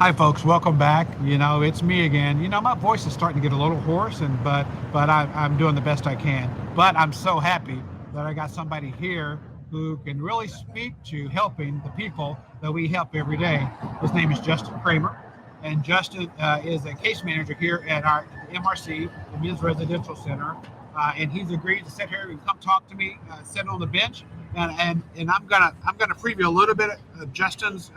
Hi, folks. Welcome back. It's me again. My voice is starting to get a little hoarse, I'm doing the best I can. But I'm so happy that I got somebody here who can really speak to helping the people that we help every day. His name is Justin Kramer, and Justin is a case manager here at our MRC, the Men's Residential Center. And he's agreed to sit here and come talk to me, sit on the bench, and I'm gonna preview a little bit of Justin's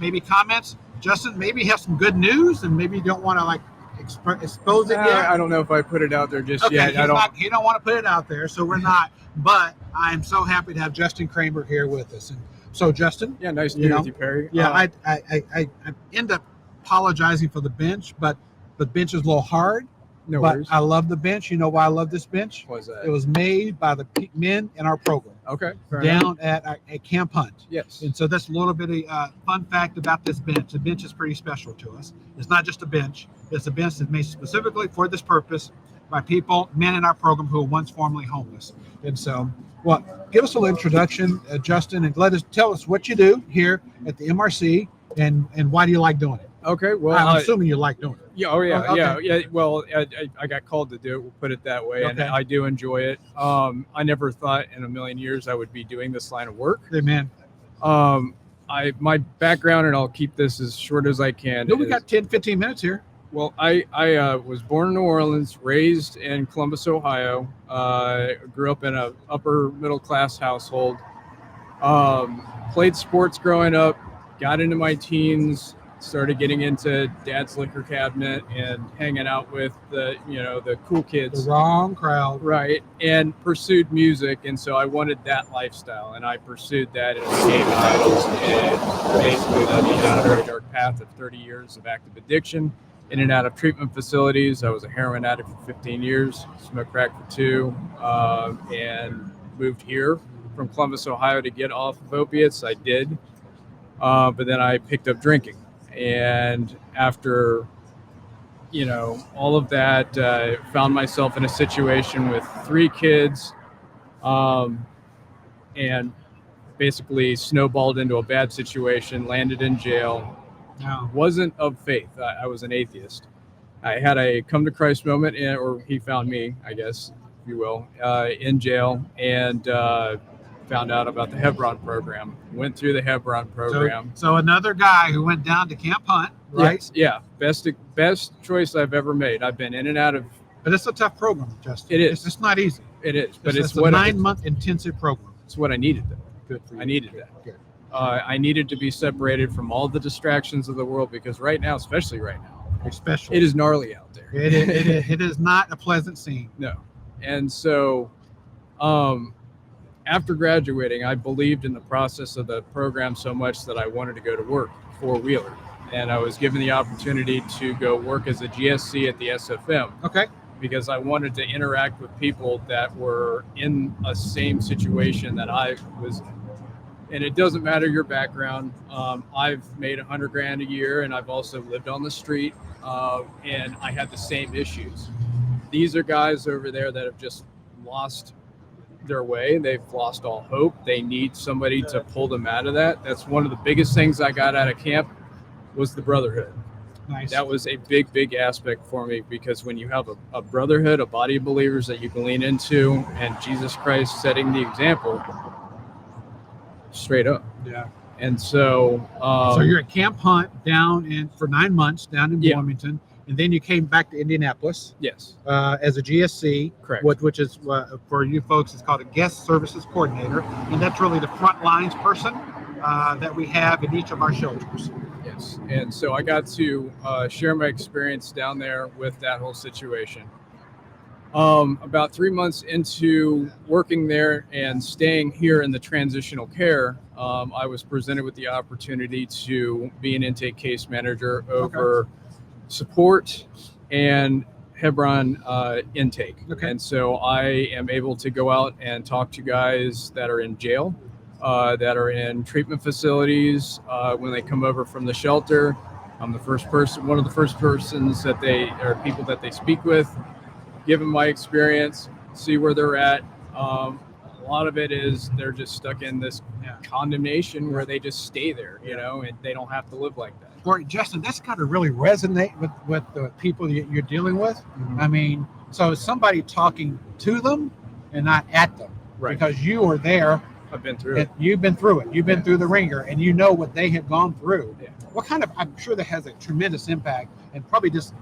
maybe comments. Justin, maybe you have some good news, and maybe you don't want to expose it yet. I don't know if I put it out there just Okay, yet. he don't want to put it out there, so we're not. But I'm so happy to have Justin Kramer here with us. And so, Justin, Yeah, nice to meet with you, Perry. yeah, I end up apologizing for the bench, but the bench is a little hard. No But worries. I love the bench. You know why I love this bench? What was that? It was made by the men in our program Okay. Fair enough. down at Camp Hunt. Yes. And so that's a little bit of fun fact about this bench. The bench is pretty special to us. It's not just a bench. It's a bench that's made specifically for this purpose by people, men in our program who were once formerly homeless. And so, well, give us a little introduction, Justin, and tell us what you do here at the MRC and why do you like doing it? Okay. Well, I'm assuming you like doing it. yeah. Oh, yeah. Okay. Yeah. Well, I got called to do it. We'll put it that way, and Okay. I do enjoy it. I never thought in a million years I would be doing this line of work. Amen. My background, and I'll keep this as short as I can. No, we is- got 10, 15 minutes here. Well, I was born in New Orleans, raised in Columbus, Ohio. Grew up in a upper middle class household. Played sports growing up. Got into my teens. Started getting into dad's liquor cabinet and hanging out with the cool kids. The wrong crowd. Right, and pursued music, and so I wanted that lifestyle, and I pursued that and became idols, and basically led me down a very dark path of 30 years of active addiction, in and out of treatment facilities. I was a heroin addict for 15 years, smoked crack for 2, and moved here from Columbus, Ohio to get off of opiates. I did, but then I picked up drinking, and after all of that, found myself in a situation with 3 kids, and basically snowballed into a bad situation, landed in jail. No. Wasn't of faith. I was an atheist. I had a come to Christ moment, or he found me, I guess, if you will, in jail, and found out about the Hebron program. Went through the Hebron program. So another guy who went down to Camp Hunt, right? Yes, yeah, best choice I've ever made. I've been in and out of. But it's a tough program, Justin. It is. It's not easy. It is, but it's it's a what 9-month intensive program. It's what I needed. Though. Good for you. I needed that. Good. I needed to be separated from all the distractions of the world, because right now, especially right now, Especially. it is gnarly out there. It is not a pleasant scene. No. And so after graduating, I believed in the process of the program so much that I wanted to go to work for Wheeler. And I was given the opportunity to go work as a GSC at the SFM, Okay. because I wanted to interact with people that were in a same situation that I was in. And it doesn't matter your background. I've made $100,000 a year, and I've also lived on the street, and I had the same issues. These are guys over there that have just lost their way. They've lost all hope. They need somebody to pull them out of that. That's one of the biggest things I got out of camp, was the brotherhood. Nice. That was a big aspect for me, because when you have a brotherhood, a body of believers that you can lean into, and Jesus Christ setting the example, straight up. Yeah. And so So you're at Camp Hunt for 9 months down in Yeah. Bloomington, and then you came back to Indianapolis yes, as a GSC. correct. Which is for you folks, it's called a guest services coordinator, and that's really the front lines person that we have in each of our shelters. Yes. And so I got to share my experience down there with that whole situation. About 3 months into working there and staying here in the transitional care, I was presented with the opportunity to be an intake case manager over support and Hebron intake. Okay. And so I am able to go out and talk to guys that are in jail, that are in treatment facilities. When they come over from the shelter, I'm one of the first persons people that they speak with, give them my experience, see where they're at. A lot of it is they're just stuck in this condemnation where they just stay there, and they don't have to live like that. Boy, Justin, that's got to really resonate with the people you're dealing with. Mhm. I mean, so it's somebody talking to them and not at them, Right. because you are there. I've been through And it. you've been through it. You've been Yeah. through the ringer, and you know what they have gone through. Yeah. What kind of? I'm sure that has a tremendous impact, and probably just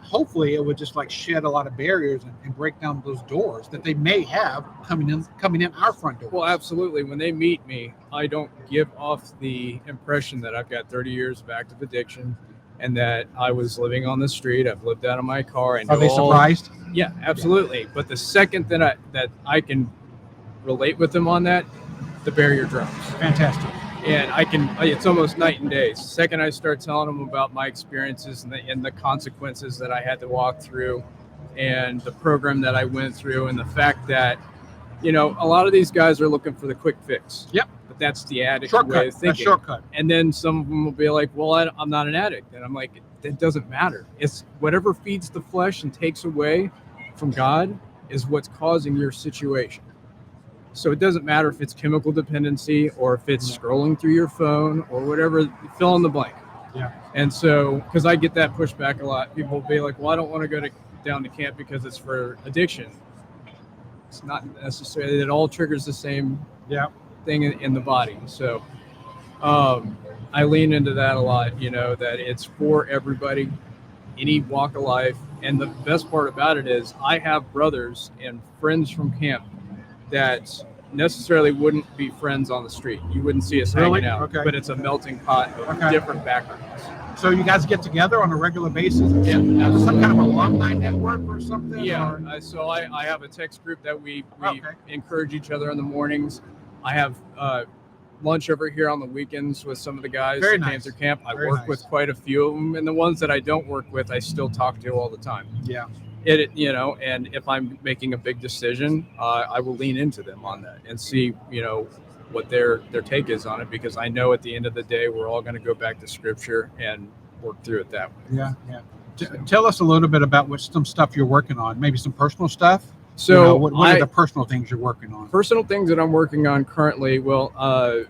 hopefully it would just like shed a lot of barriers and break down those doors that they may have coming in our front door. Well, absolutely. When they meet me, I don't give off the impression that I've got 30 years of active addiction and that I was living on the street. I've lived out of my car. And Are they surprised? Yeah, absolutely. Yeah. But the second that I can relate with them on that, the barrier drops. Fantastic. And it's almost night and day. The second I start telling them about my experiences and the consequences that I had to walk through and the program that I went through and the fact that, a lot of these guys are looking for the quick fix. Yep. But that's the addict Shortcut. way of thinking. That's shortcut. And then some of them will be like, well, I'm not an addict. And I'm like, that doesn't matter. It's whatever feeds the flesh and takes away from God is what's causing your situation. So it doesn't matter if it's chemical dependency or if it's scrolling through your phone or whatever, fill in the blank. Yeah. And so, because I get that pushback a lot, people will be like, well, I don't want to go down to camp because it's for addiction. It's not necessarily, it all triggers the same thing in the body. So I lean into that a lot, that it's for everybody, any walk of life. And the best part about it is I have brothers and friends from camp that necessarily wouldn't be friends on the street. You wouldn't see us hanging out, Okay. but it's a melting pot of different backgrounds. So you guys get together on a regular basis? Yeah. Some kind of alumni network or something? Yeah. Or? So I have a text group that we Okay. encourage each other in the mornings. I have lunch over here on the weekends with some of the guys Very that came nice. through camp. I Very work nice. with quite a few of them, and the ones that I don't work with, I still talk to all the time. Yeah. And if I'm making a big decision, I will lean into them on that and see, what their take is on it, because I know at the end of the day, we're all going to go back to scripture and work through it that way. Yeah. Tell us a little bit about some stuff you're working on, maybe some personal stuff. So what are the personal things you're working on? Personal things that I'm working on currently,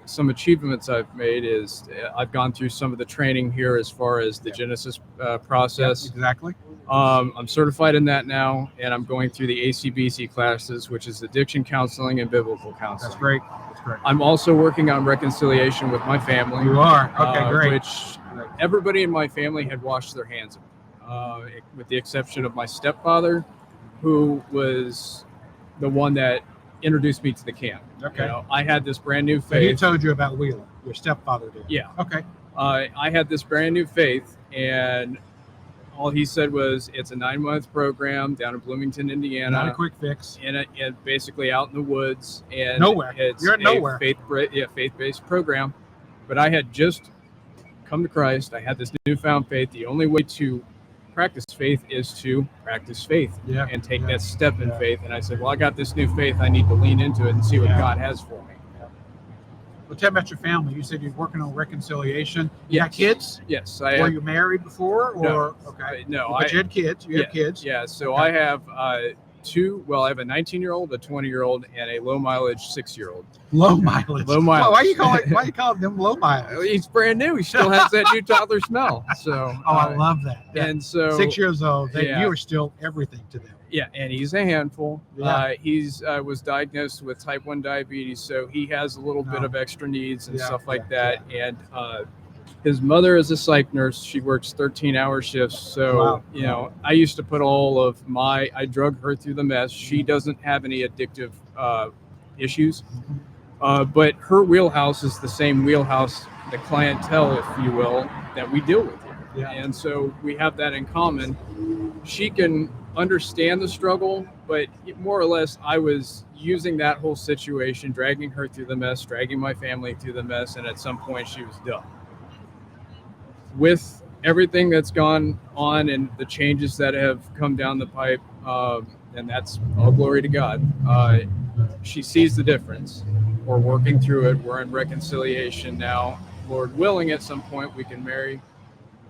some achievements I've made is I've gone through some of the training here as far as the Genesis process. Yep, exactly. I'm certified in that now, and I'm going through the ACBC classes, which is addiction counseling and biblical counseling. That's great. I'm also working on reconciliation with my family. You are? Okay, great. Which everybody in my family had washed their hands of, with the exception of my stepfather, who was the one that introduced me to the camp. Okay. I had this brand new So he faith. told you about Wheeler, your stepfather did. Yeah. Okay. I had this brand new faith, and all he said was, it's a 9-month program down in Bloomington, Indiana. Not a quick fix. And basically out in the woods. And Nowhere. It's You're at nowhere. Faith-based program. But I had just come to Christ. I had this newfound faith. The only way to practice faith is to practice faith and take that step in faith. And I said, well, I got this new faith. I need to lean into it and see what God has for me. Well, tell me about your family. You said you're working on reconciliation. You got Yes. kids? Yes. Were you married before? Or okay. No. But you had kids. You have kids. Yeah. So Okay. I have I have a 19-year-old, a 20-year-old, and a low mileage 6-year-old. Low mileage. Low mileage. Well, why you call them low mileage? He's brand new. He still has that new toddler smell. So I love that. And so 6 years old, yeah. you are still everything to them. Yeah, and he's a handful. Yeah. He's was diagnosed with type 1 diabetes, so he has a little bit of extra needs and stuff like that. And his mother is a psych nurse. She works 13-hour shifts. So, I used to put I drug her through the mess. She doesn't have any addictive issues, but her wheelhouse is the same wheelhouse, the clientele, if you will, that we deal with here. Yeah. And so we have that in common. She can understand the struggle, but more or less I was using that whole situation, dragging her through the mess, dragging my family through the mess, and at some point she was done. With everything that's gone on and the changes that have come down the pipe, and that's all glory to God, she sees the difference. We're working through it. We're in reconciliation now. Lord willing, at some point we can marry.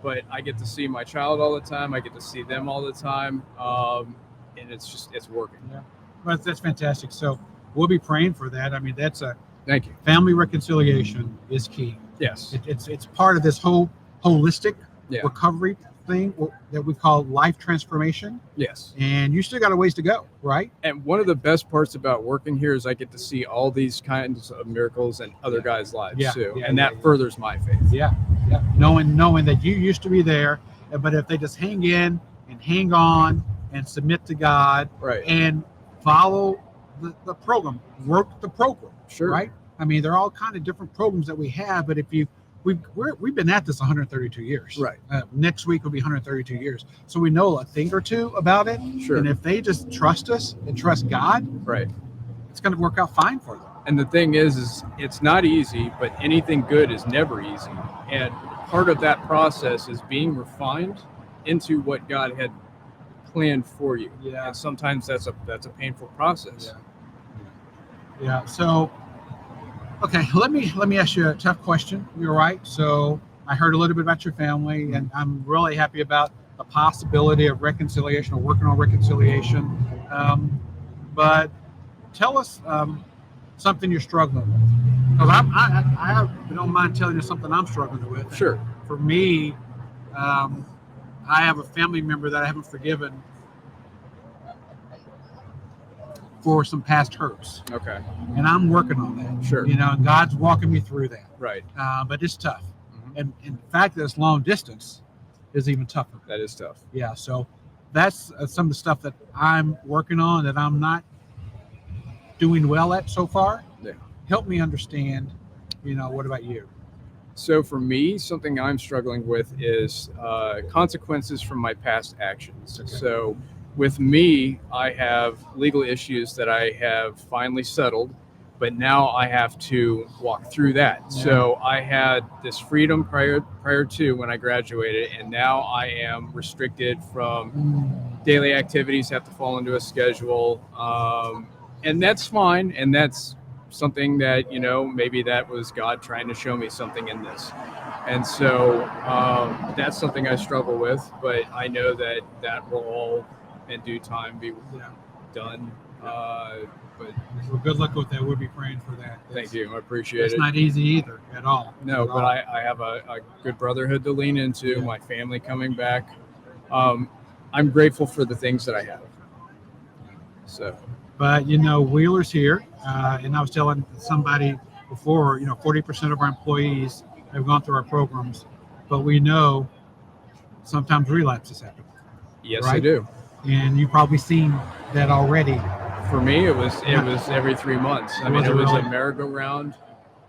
But I get to see my child all the time. I get to see them all the time. And it's working. Yeah. Well, that's fantastic. So we'll be praying for that. I mean, Thank you. family reconciliation is key. Yes. It's part of this whole holistic Yeah. recovery thing that we call life transformation. Yes. And you still got a ways to go, right? And one of the best parts about working here is I get to see all these kinds of miracles in other guys' lives too, and that furthers my faith. Yeah, yeah. Knowing that you used to be there, but if they just hang in and hang on and submit to God, Right. and follow the program, work the program, Sure. right? I mean, there are all kind of different programs that we have, but if we've been at this 132 years. Right. Next week will be 132 years, so we know a thing or two about it. Sure. And if they just trust us and trust God, right, it's going to work out fine for them. And the thing is it's not easy, but anything good is never easy. And part of that process is being refined into what God had planned for you. Yeah. And sometimes that's a painful process. Yeah. So, okay, let me ask you a tough question. You're right. So I heard a little bit about your family, and I'm really happy about the possibility of reconciliation or working on reconciliation. But tell us something you're struggling with. Because I don't mind telling you something I'm struggling with. Sure. For me, I have a family member that I haven't forgiven for some past hurts. Okay. And I'm working on that. Sure. And God's walking me through that. Right. But it's tough. Mm-hmm. And in fact, this long distance is even tougher. That is tough. Yeah. So that's some of the stuff that I'm working on that I'm not doing well at so far. Yeah. Help me understand, what about you? So for me, something I'm struggling with is consequences from my past actions. Okay. So with me, I have legal issues that I have finally settled, but now I have to walk through that. Yeah. So I had this freedom prior to when I graduated, and now I am restricted from daily activities, have to fall into a schedule. And that's fine. And that's something that, maybe that was God trying to show me something in this. And so that's something I struggle with, but I know that will all in due time be done. But well, good luck with that. We'll be praying for that. Thank you. I appreciate it. It's not easy either at all. No, but I have a good brotherhood to lean into, my family coming back. I'm grateful for the things that I have. So. But, Wheeler's here, and I was telling somebody before, 40% of our employees have gone through our programs, but we know sometimes relapses happen. Yes, right? I do. And you've probably seen that already. For me, it was every 3 months. I mean, it was really? A merry-go-round.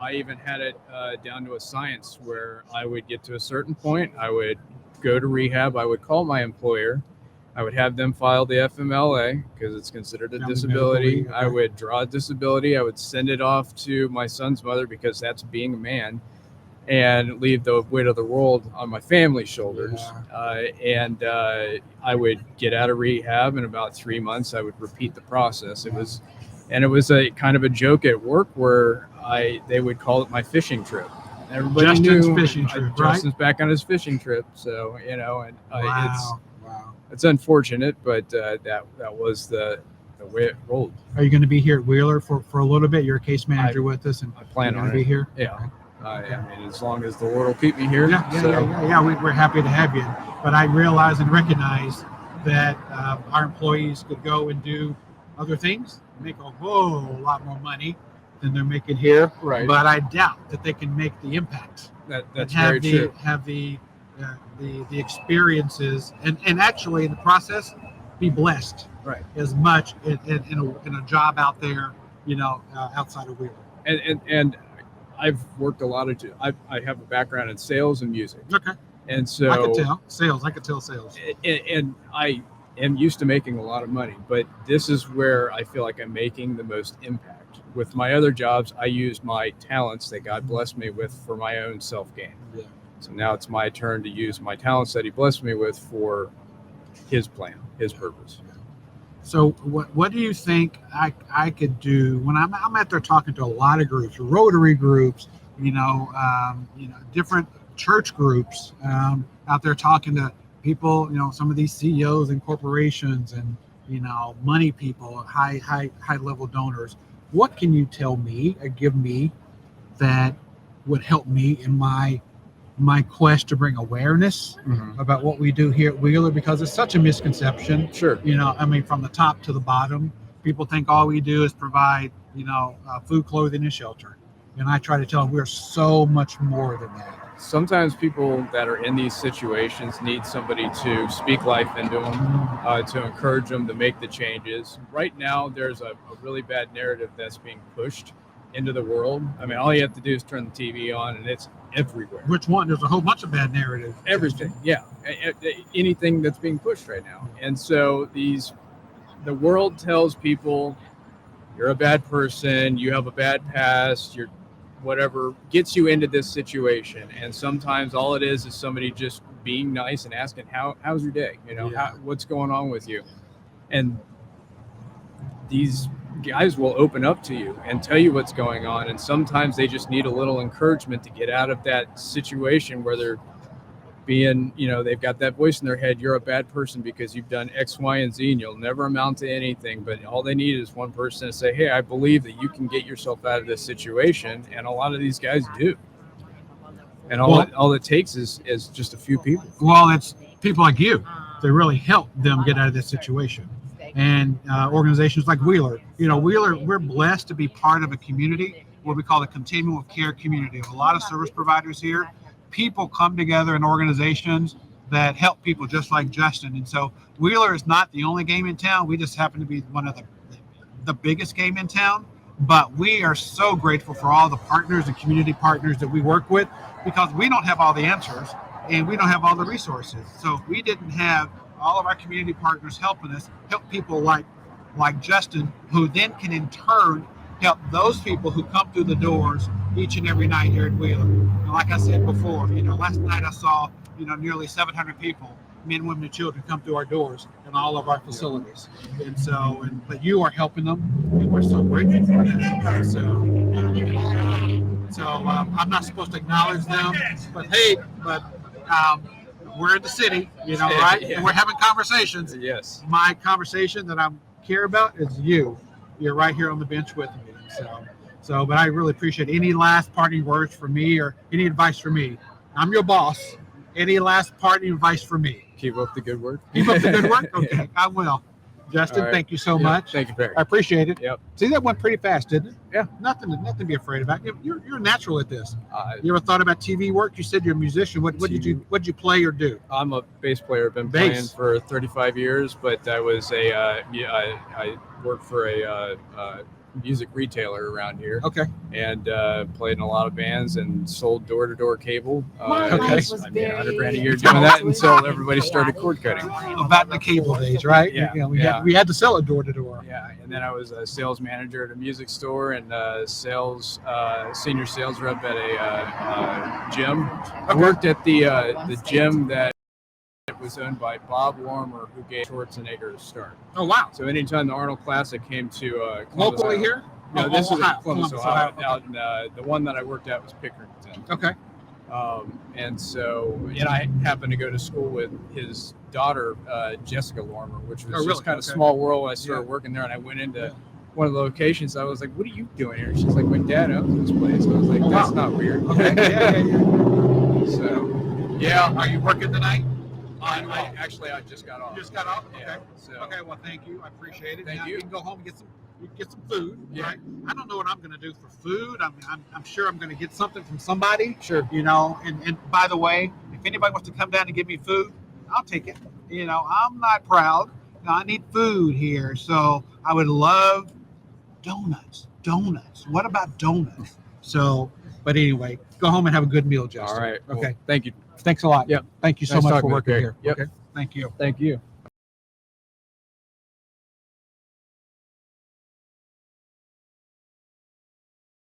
I even had it down to a science where I would get to a certain point, I would go to rehab, I would call my employer, I would have them file the FMLA because it's considered a disability. Okay. I would draw a disability. I would send it off to my son's mother because that's being a man, and leave the weight of the world on my family's shoulders. Yeah. I would get out of rehab in about 3 months. I would repeat the process. It was a kind of a joke at work where they would call it my fishing trip. Everybody Justin's knew fishing trip, right? Justin's back on his fishing trip. So, Wow. It's unfortunate, but that was the way it rolled. Are you going to be here at Wheeler for a little bit? You're a case manager with us, and I plan on to be here. Yeah. Okay. I mean, as long as the Lord will keep me here. Yeah. We're happy to have you. But I realize and recognize that our employees could go and do other things, make a whole lot more money than they're making here. Right. But I doubt that they can make the impact. That's very true. Have the experiences and actually in the process be blessed right as much in a job out there outside of Wheeler. And I've worked a lot of I have a background in sales and music. Okay. And so I could tell sales. And I am used to making a lot of money, but this is where I feel like I'm making the most impact. With my other jobs, I use my talents that God blessed me with for my own self-gain. Yeah. So now it's my turn to use my talents that he blessed me with for his plan, his purpose. So what do you think I could do when I'm out there talking to a lot of groups, Rotary groups, different church groups, out there talking to people, some of these CEOs and corporations and, money people, high level donors. What can you tell me or give me that would help me in my my quest to bring awareness about what we do here at Wheeler, because it's such a misconception. Sure. I mean, from the top to the bottom, people think all we do is provide, food, clothing, and shelter. And I try to tell them we're so much more than that. Sometimes people that are in these situations need somebody to speak life into them, to encourage them to make the changes. Right now, there's a really bad narrative that's being pushed into the world. I mean, all you have to do is turn the TV on and it's everywhere. Which one? There's a whole bunch of bad narrative. Everything, yeah. Anything that's being pushed right now. And so the world tells people you're a bad person, you have a bad past, you're whatever, gets you into this situation. And sometimes all it is somebody just being nice and asking, how's your day? What's going on with you? And these guys will open up to you and tell you what's going on. And sometimes they just need a little encouragement to get out of that situation where they're being, they've got that voice in their head, you're a bad person because you've done X, Y, and Z, and you'll never amount to anything. But all they need is one person to say, hey, I believe that you can get yourself out of this situation. And a lot of these guys do. And all it takes is just a few people. Well, it's people like you that really help them get out of this situation. And organizations like Wheeler, Wheeler, we're blessed to be part of a community, what we call the continuum of care community. A lot of service providers here. People come together in organizations that help people just like Justin. And so Wheeler is not the only game in town. We just happen to be one of the biggest game in town. But we are so grateful for all the partners and community partners that we work with, because we don't have all the answers and we don't have all the resources. So if we didn't have all of our community partners helping us, help people like Justin, who then can in turn help those people who come through the doors each and every night here at Wheeler. And like I said before, last night I saw, nearly 700 people, men, women, and children, come through our doors in all of our facilities. And so, but you are helping them, and we're so grateful for that. So I'm not supposed to acknowledge them, but hey, we're in the city, right? Yeah. And we're having conversations. Yes. My conversation that I care about is you. You're right here on the bench with me. So, but I really appreciate any last parting words for me or any advice for me. I'm your boss. Any last parting advice for me? Keep up the good work. Keep up the good work? Okay, Yeah. I will. Justin, Right. Thank you so much. Thank you, Barry. I appreciate it. Yep. See, that went pretty fast, didn't it? Yeah. Nothing to be afraid about. You're natural at this. Uh, You ever thought about TV work? You said you're a musician. What did you play or do? I'm a bass player. I've been Bass. playing for 35 years, but I was I worked for a music retailer around here, Okay. and played in a lot of bands and sold door-to-door cable. Okay. I made $100,000 a year doing that until everybody started cord cutting. About the cable days, right? Yeah, We had to sell it door to door. Yeah, and then I was a sales manager at a music store and senior sales rep at a gym. I worked at the gym that was owned by Bob Lorimer, who gave Schwarzenegger a start. Oh wow! So anytime the Arnold Classic came to Columbus, Locally Ohio- here? No, this is Ohio. in Columbus, Columbus, Ohio. Ohio. Out in, the one that I worked at was Pickerington. Okay. And I happened to go to school with his daughter, Jessica Lorimer, which was Oh, really? just kind of Okay. small world. When I started Yeah. working there, and I went into one of the locations. I was like, "What are you doing here?" She's like, "My dad owns this place." I was like, Oh, "That's wow. not weird." Okay. Yeah. So, yeah, Are you working tonight? I just got off. Just got off. Okay. Yeah, so. Okay. Well, thank you. I appreciate it. Thank Now you. You can go home and get some food. Yeah. Right? I don't know what I'm going to do for food. I'm sure I'm going to get something from somebody. Sure. And by the way, if anybody wants to come down and give me food, I'll take it. I'm not proud. I need food here, so I would love donuts. What about donuts? So, but anyway, go home and have a good meal, Justin. All right. Well, Okay. thank you. Thanks a lot. Yep. Thank you so Nice much for talking with working you, here. Barry. Yep. Okay. Thank you. Thank you.